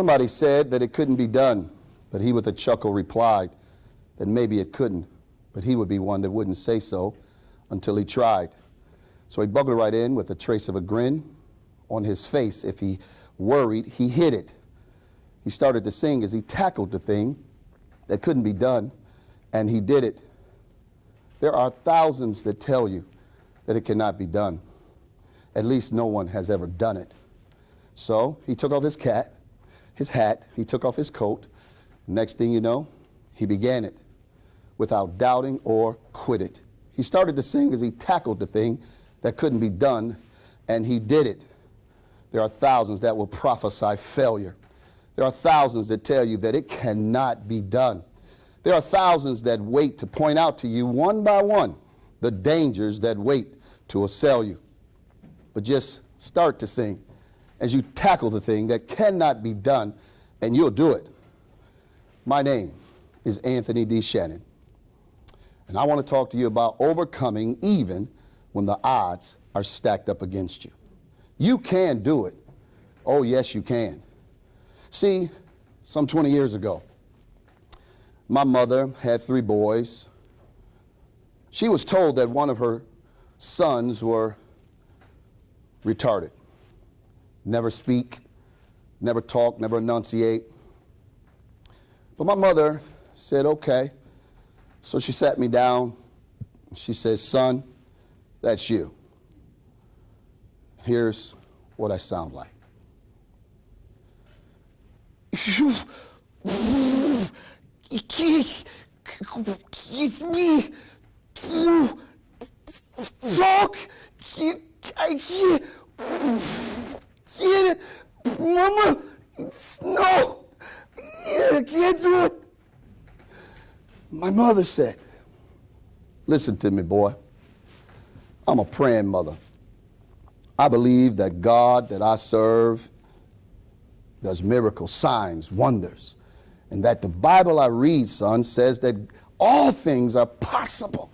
Somebody said that it couldn't be done, but he with a chuckle replied that maybe it couldn't, but he would be one that wouldn't say so until he tried. So he buckled right in with a trace of a grin on his face. If he worried, he hid it. He started to sing as he tackled the thing that couldn't be done, and he did it. There are thousands that tell you that it cannot be done. At least no one has ever done it. So he took off his hat, he took off his coat. Next thing you know, he began it without doubting or quit it. He started to sing as he tackled the thing that couldn't be done, and he did it. There are thousands that will prophesy failure. There are thousands that tell you that it cannot be done. There are thousands that wait to point out to you one by one the dangers that wait to assail you. But just start to sing as you tackle the thing that cannot be done, and you'll do it. My name is Anthony D. Shannon, and I want to talk to you about overcoming even when the odds are stacked up against you. You can do it. Oh, yes, you can. See, some 20 years ago, my mother had 3 boys. She was told that one of her sons were retarded. Never speak, never talk, never enunciate. But my mother said, okay. So she sat me down. She says, son, that's you. Here's what I sound like. Talk. I can't get it. Mama, no. I can't do it. My mother said, listen to me, boy. I'm a praying mother. I believe that God that I serve does miracles, signs, wonders, and that the Bible I read, son, says that all things are possible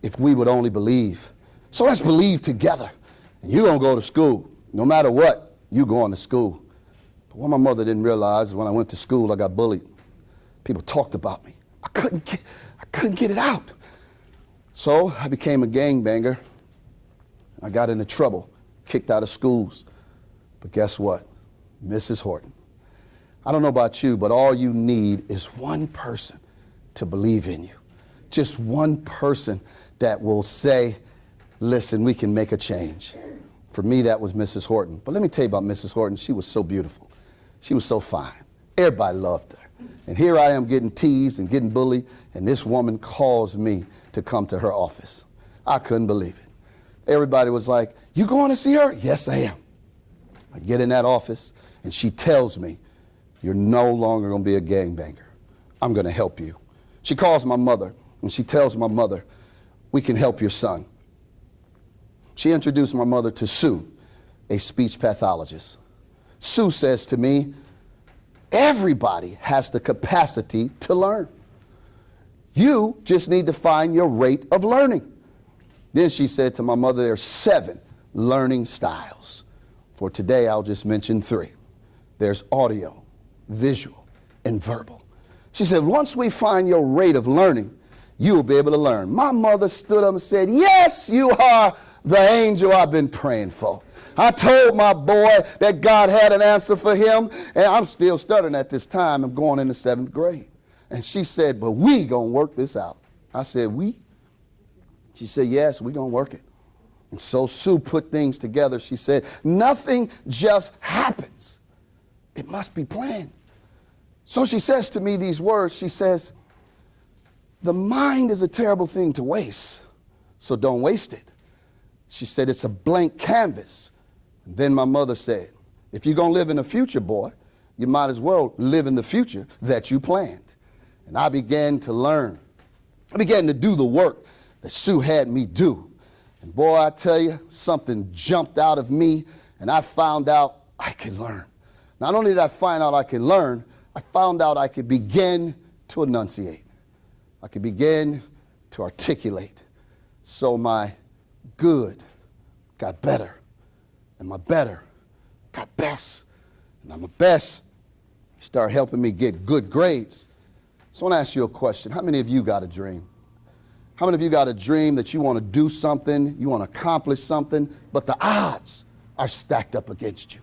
if we would only believe. So let's believe together. And you're going to go to school. No matter what, you're going to school. But what my mother didn't realize is when I went to school, I got bullied. People talked about me. I couldn't get it out. So I became a gangbanger. I got into trouble, kicked out of schools. But guess what? Mrs. Horton. I don't know about you, but all you need is one person to believe in you. Just one person that will say, listen, we can make a change. For me, that was Mrs. Horton. But let me tell you about Mrs. Horton. She was so beautiful. She was so fine. Everybody loved her. And here I am getting teased and getting bullied, and this woman calls me to come to her office. I couldn't believe it. Everybody was like, you going to see her? Yes, I am. I get in that office, and she tells me, you're no longer going to be a gangbanger. I'm going to help you. She calls my mother, and she tells my mother, we can help your son. She introduced my mother to Sue, a speech pathologist. Sue says to me, everybody has the capacity to learn. You just need to find your rate of learning. Then she said to my mother, there are 7 learning styles. For today, I'll just mention 3. There's audio, visual, and verbal. She said, once we find your rate of learning, you will be able to learn. My mother stood up and said, yes, you are the angel I've been praying for. I told my boy that God had an answer for him, and I'm still stuttering at this time. I'm going into 7th grade. And she said, but we gonna work this out. I said, we? She said, yes, we gonna work it. And so Sue put things together. She said, nothing just happens. It must be planned. So she says to me these words. She says, the mind is a terrible thing to waste, so don't waste it. She said, it's a blank canvas. And then my mother said, if you're going to live in the future, boy, you might as well live in the future that you planned. And I began to learn. I began to do the work that Sue had me do. And boy, I tell you, something jumped out of me, and I found out I could learn. Not only did I find out I could learn, I found out I could begin to enunciate. I could begin to articulate. So my good got better, and my better got best, and my best Start helping me get good grades. So I want to ask you a question. How many of you got a dream? How many of you got a dream that you want to do something, you want to accomplish something, but the odds are stacked up against you?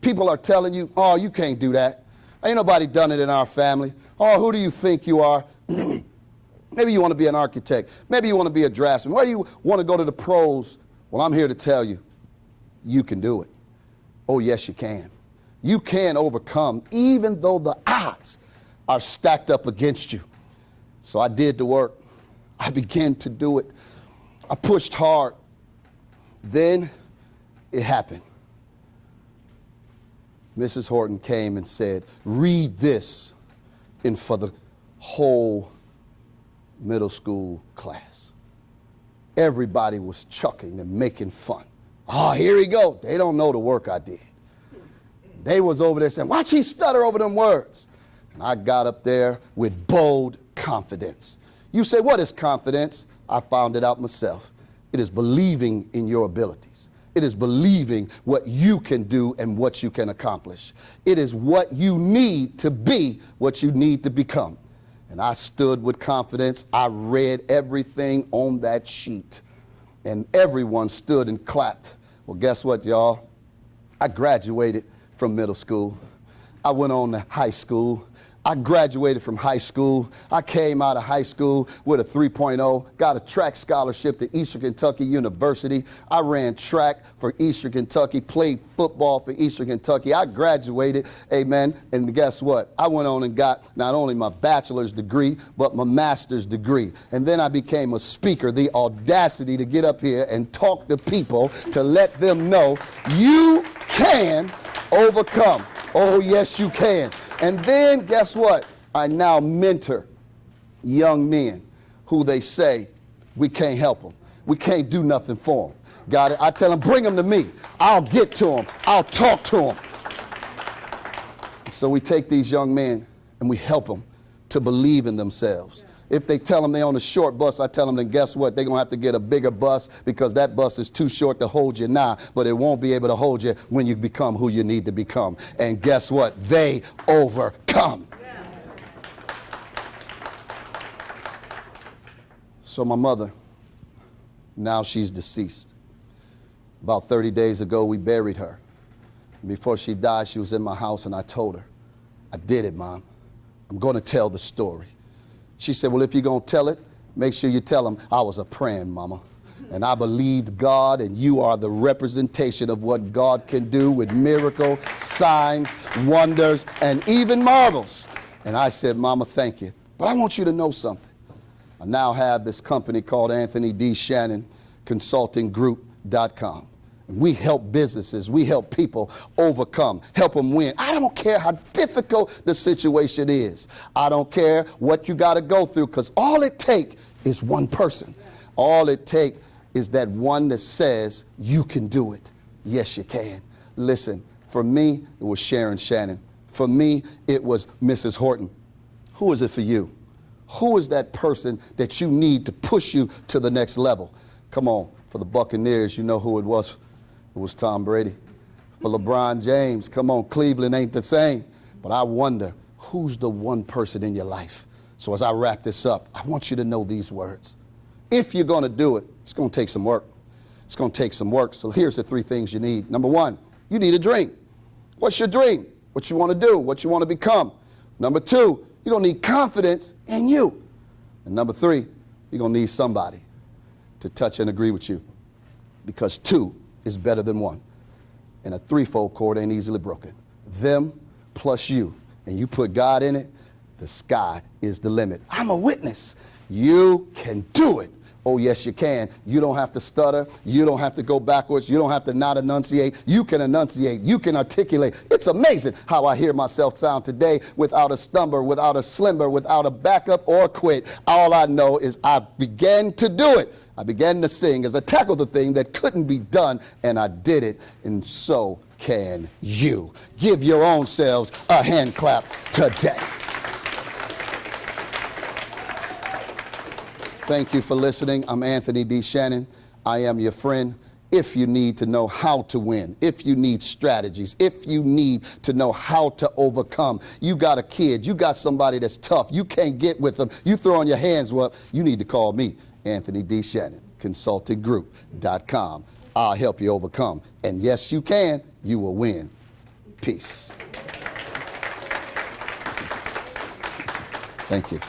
People are telling you, oh, you can't do that. Ain't nobody done it in our family. Oh, who do you think you are? Maybe you want to be an architect. Maybe you want to be a draftsman. Why do you want to go to the pros? Well, I'm here to tell you, you can do it. Oh, yes, you can. You can overcome, even though the odds are stacked up against you. So I did the work. I began to do it. I pushed hard. Then it happened. Mrs. Horton came and said, read this for the whole middle school class. Everybody was chuckling and making fun. Oh, here he goes. They don't know the work I did. They was over there saying, watch he stutter over them words. And I got up there with bold confidence. You say, what is confidence? I found it out myself. It is believing in your abilities. It is believing what you can do and what you can accomplish. It is what you need to be, what you need to become. And I stood with confidence. I read everything on that sheet. And everyone stood and clapped. Well, guess what, y'all? I graduated from middle school. I went on to high school. I graduated from high school. I came out of high school with a 3.0, got a track scholarship to Eastern Kentucky University. I ran track for Eastern Kentucky, played football for Eastern Kentucky. I graduated, amen, and guess what? I went on and got not only my bachelor's degree, but my master's degree. And then I became a speaker, the audacity to get up here and talk to people to let them know you can overcome. Oh, yes, you can. And then guess what? I now mentor young men who they say, we can't help them. We can't do nothing for them. Got it? I tell them, bring them to me. I'll get to them. I'll talk to them. So we take these young men and we help them to believe in themselves. If they tell them they're on a short bus, I tell them, then guess what? They're going to have to get a bigger bus because that bus is too short to hold you now, but it won't be able to hold you when you become who you need to become. And guess what? They overcome. Yeah. So my mother, now she's deceased. About 30 days ago, we buried her. Before she died, she was in my house, and I told her, I did it, Mom. I'm going to tell the story. She said, well, if you're going to tell it, make sure you tell them I was a praying mama. And I believed God, and you are the representation of what God can do with miracles, signs, wonders, and even marvels. And I said, Mama, thank you. But I want you to know something. I now have this company called Anthony D. Shannon Consulting Group.com. We help businesses, we help people overcome, help them win. I don't care how difficult the situation is. I don't care what you got to go through, because all it takes is one person. All it takes is that one that says, you can do it. Yes, you can. Listen, for me, it was Shannon. For me, it was Mrs. Horton. Who is it for you? Who is that person that you need to push you to the next level? Come on, for the Buccaneers, you know who it was. It was Tom Brady. For LeBron James, come on, Cleveland ain't the same. But I wonder, who's the one person in your life? So as I wrap this up, I want you to know these words. If you're going to do it, it's going to take some work. It's going to take some work. So here's the three things you need. Number one, you need a dream. What's your dream? What you want to do? What you want to become? Number two, you're going to need confidence in you. And number three, you're going to need somebody to touch and agree with you. Because two is better than one. And a threefold cord ain't easily broken. Them plus you. And you put God in it, the sky is the limit. I'm a witness. You can do it. Oh, yes, you can. You don't have to stutter. You don't have to go backwards. You don't have to not enunciate. You can enunciate. You can articulate. It's amazing how I hear myself sound today without a stumble, without a slimmer, without a backup or quit. All I know is I began to do it. I began to sing as I tackled the thing that couldn't be done, and I did it, and so can you. Give your own selves a hand clap today. Thank you for listening. I'm Anthony D. Shannon. I am your friend. If you need to know how to win, if you need strategies, if you need to know how to overcome, you got a kid, you got somebody that's tough, you can't get with them, you throwing your hands up, you need to call me, Anthony D. Shannon, consultinggroup.com. I'll help you overcome. And yes, you can. You will win. Peace. Thank you.